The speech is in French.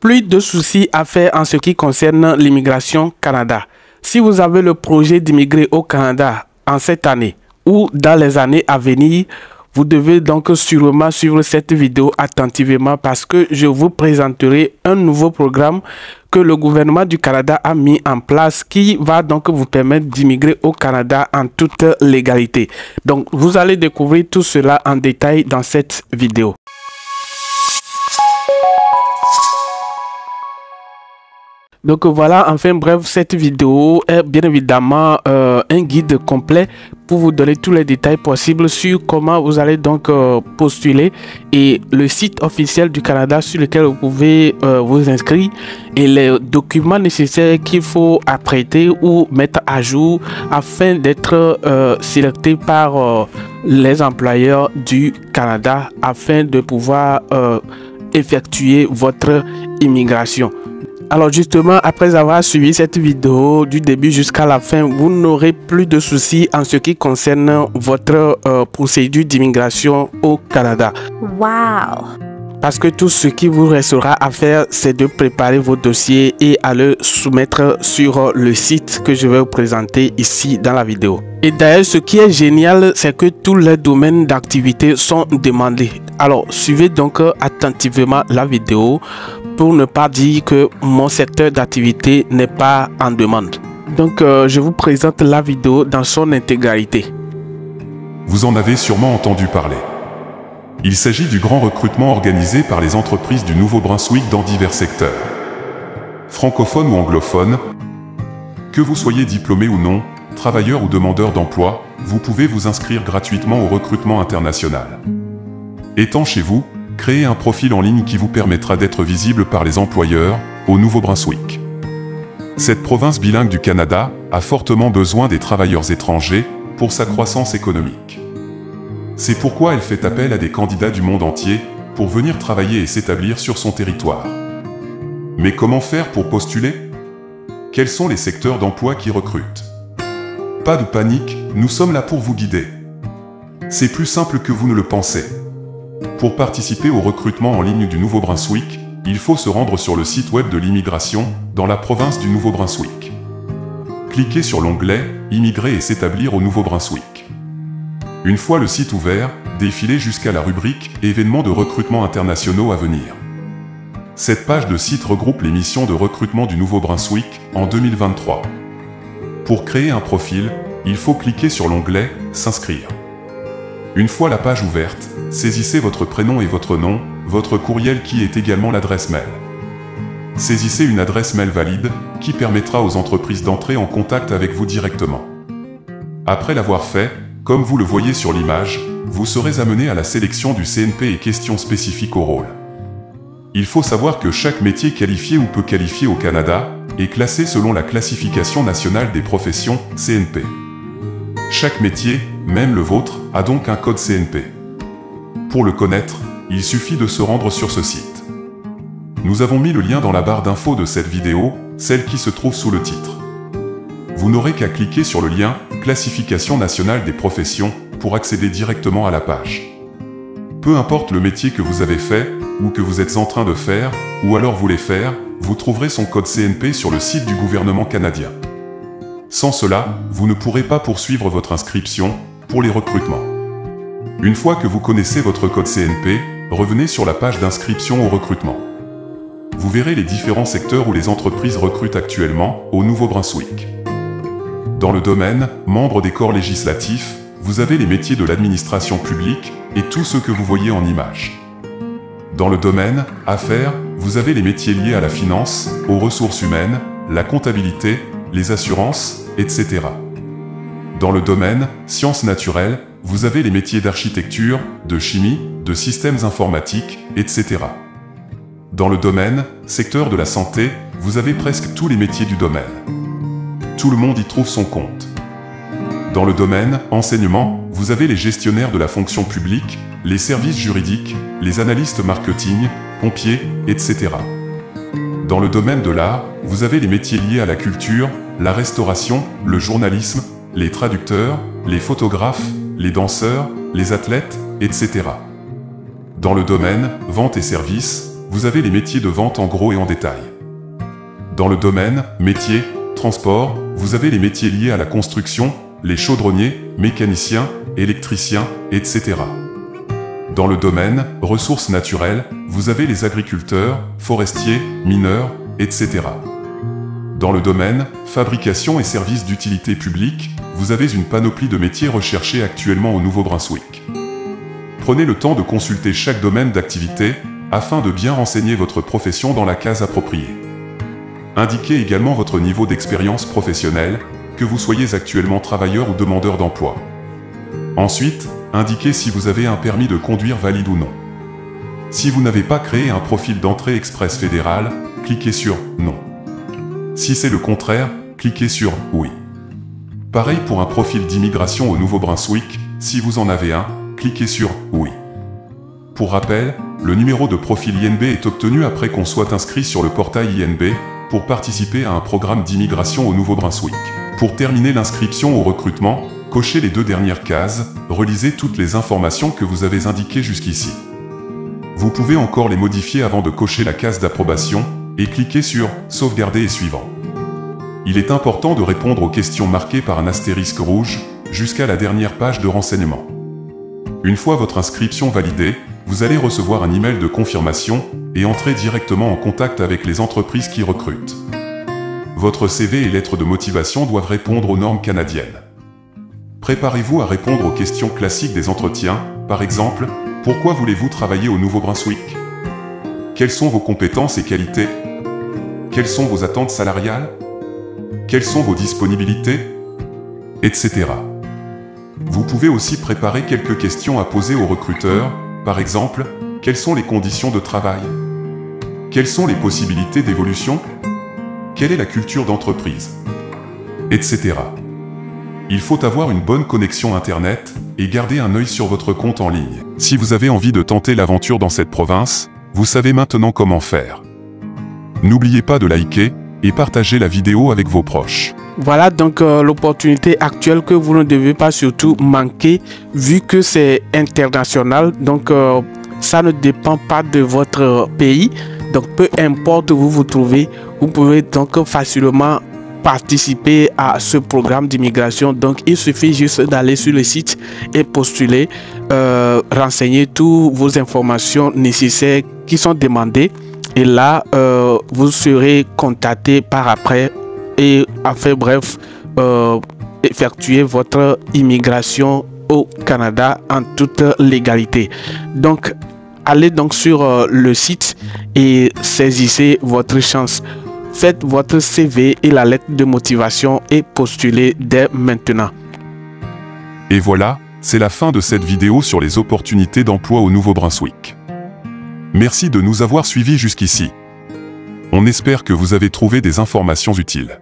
plus de soucis à faire en ce qui concerne l'immigration Canada. Si vous avez le projet d'immigrer au Canada en cette année ou dans les années à venir, vous devez donc sûrement suivre cette vidéo attentivement parce que je vous présenterai un nouveau programme que le gouvernement du Canada a mis en place qui va donc vous permettre d'immigrer au Canada en toute légalité. Donc, vous allez découvrir tout cela en détail dans cette vidéo. Donc voilà, enfin bref, cette vidéo est bien évidemment un guide complet pour vous donner tous les détails possibles sur comment vous allez donc postuler et le site officiel du Canada sur lequel vous pouvez vous inscrire et les documents nécessaires qu'il faut apprêter ou mettre à jour afin d'être sélecté par les employeurs du Canada afin de pouvoir effectuer votre immigration. Alors justement, après avoir suivi cette vidéo du début jusqu'à la fin, vous n'aurez plus de soucis en ce qui concerne votre procédure d'immigration au Canada. Wow! Parce que tout ce qui vous restera à faire, c'est de préparer vos dossiers et à le soumettre sur le site que je vais vous présenter ici dans la vidéo. Et d'ailleurs, ce qui est génial, c'est que tous les domaines d'activité sont demandés. Alors, suivez donc attentivement la vidéo pour ne pas dire que mon secteur d'activité n'est pas en demande. Donc, je vous présente la vidéo dans son intégralité. Vous en avez sûrement entendu parler. Il s'agit du grand recrutement organisé par les entreprises du Nouveau-Brunswick dans divers secteurs. Francophones ou anglophones, que vous soyez diplômé ou non, travailleur ou demandeur d'emploi, vous pouvez vous inscrire gratuitement au recrutement international. Étant chez vous, créez un profil en ligne qui vous permettra d'être visible par les employeurs au Nouveau-Brunswick. Cette province bilingue du Canada a fortement besoin des travailleurs étrangers pour sa croissance économique. C'est pourquoi elle fait appel à des candidats du monde entier pour venir travailler et s'établir sur son territoire. Mais comment faire pour postuler? Quels sont les secteurs d'emploi qui recrutent? Pas de panique, nous sommes là pour vous guider. C'est plus simple que vous ne le pensez. Pour participer au recrutement en ligne du Nouveau-Brunswick, il faut se rendre sur le site web de l'immigration dans la province du Nouveau-Brunswick. Cliquez sur l'onglet « Immigrer et s'établir au Nouveau-Brunswick ». Une fois le site ouvert, défilez jusqu'à la rubrique « Événements de recrutement internationaux à venir ». Cette page de site regroupe les missions de recrutement du Nouveau-Brunswick en 2023. Pour créer un profil, il faut cliquer sur l'onglet « S'inscrire ». Une fois la page ouverte, saisissez votre prénom et votre nom, votre courriel qui est également l'adresse mail. Saisissez une adresse mail valide qui permettra aux entreprises d'entrer en contact avec vous directement. Après l'avoir fait, comme vous le voyez sur l'image, vous serez amené à la sélection du CNP et questions spécifiques au rôle. Il faut savoir que chaque métier qualifié ou peu qualifié au Canada est classé selon la classification nationale des professions, CNP. Chaque métier, même le vôtre, a donc un code CNP. Pour le connaître, il suffit de se rendre sur ce site. Nous avons mis le lien dans la barre d'infos de cette vidéo, celle qui se trouve sous le titre. Vous n'aurez qu'à cliquer sur le lien « Classification nationale des professions » pour accéder directement à la page. Peu importe le métier que vous avez fait, ou que vous êtes en train de faire, ou alors voulez faire, vous trouverez son code CNP sur le site du gouvernement canadien. Sans cela, vous ne pourrez pas poursuivre votre inscription pour les recrutements. Une fois que vous connaissez votre code CNP, revenez sur la page d'inscription au recrutement. Vous verrez les différents secteurs où les entreprises recrutent actuellement au Nouveau-Brunswick. Dans le domaine « Membres des corps législatifs », vous avez les métiers de l'administration publique et tout ce que vous voyez en image. Dans le domaine « Affaires », vous avez les métiers liés à la finance, aux ressources humaines, la comptabilité, les assurances, etc. Dans le domaine « Sciences naturelles », vous avez les métiers d'architecture, de chimie, de systèmes informatiques, etc. Dans le domaine « Secteur de la santé », vous avez presque tous les métiers du domaine. Tout le monde y trouve son compte. Dans le domaine « Enseignement », vous avez les gestionnaires de la fonction publique, les services juridiques, les analystes marketing, pompiers, etc. Dans le domaine de l'art, vous avez les métiers liés à la culture, la restauration, le journalisme, les traducteurs, les photographes, les danseurs, les athlètes, etc. Dans le domaine « Vente et services », vous avez les métiers de vente en gros et en détail. Dans le domaine métier, transport, vous avez les métiers liés à la construction, les chaudronniers, mécaniciens, électriciens, etc. Dans le domaine ressources naturelles, vous avez les agriculteurs, forestiers, mineurs, etc. Dans le domaine fabrication et services d'utilité publique, vous avez une panoplie de métiers recherchés actuellement au Nouveau-Brunswick. Prenez le temps de consulter chaque domaine d'activité afin de bien renseigner votre profession dans la case appropriée. Indiquez également votre niveau d'expérience professionnelle, que vous soyez actuellement travailleur ou demandeur d'emploi. Ensuite, indiquez si vous avez un permis de conduire valide ou non. Si vous n'avez pas créé un profil d'entrée express fédéral, cliquez sur « Non ». Si c'est le contraire, cliquez sur « Oui ». Pareil pour un profil d'immigration au Nouveau-Brunswick, si vous en avez un, cliquez sur « Oui ». Pour rappel, le numéro de profil INB est obtenu après qu'on soit inscrit sur le portail INB pour participer à un programme d'immigration au Nouveau-Brunswick. Pour terminer l'inscription au recrutement, cochez les 2 dernières cases, relisez toutes les informations que vous avez indiquées jusqu'ici. Vous pouvez encore les modifier avant de cocher la case d'approbation et cliquez sur « Sauvegarder et suivant ». Il est important de répondre aux questions marquées par un astérisque rouge jusqu'à la dernière page de renseignement. Une fois votre inscription validée, vous allez recevoir un email de confirmation et entrer directement en contact avec les entreprises qui recrutent. Votre CV et lettre de motivation doivent répondre aux normes canadiennes. Préparez-vous à répondre aux questions classiques des entretiens, par exemple, pourquoi voulez-vous travailler au Nouveau-Brunswick? Quelles sont vos compétences et qualités? Quelles sont vos attentes salariales? Quelles sont vos disponibilités? Etc. Vous pouvez aussi préparer quelques questions à poser aux recruteurs, par exemple, quelles sont les conditions de travail? Quelles sont les possibilités d'évolution? Quelle est la culture d'entreprise? Etc. Il faut avoir une bonne connexion Internet et garder un œil sur votre compte en ligne. Si vous avez envie de tenter l'aventure dans cette province, vous savez maintenant comment faire. N'oubliez pas de liker et partager la vidéo avec vos proches. Voilà donc l'opportunité actuelle que vous ne devez pas surtout manquer vu que c'est international. Donc ça ne dépend pas de votre pays. Donc peu importe où vous vous trouvez, vous pouvez donc facilement participer à ce programme d'immigration. Donc il suffit juste d'aller sur le site et postuler, renseigner toutes vos informations nécessaires qui sont demandées. Et là, vous serez contacté par après et enfin bref, effectuer votre immigration au Canada en toute légalité. Donc, allez donc sur le site et saisissez votre chance. Faites votre CV et la lettre de motivation et postulez dès maintenant. Et voilà, c'est la fin de cette vidéo sur les opportunités d'emploi au Nouveau-Brunswick. Merci de nous avoir suivis jusqu'ici. On espère que vous avez trouvé des informations utiles.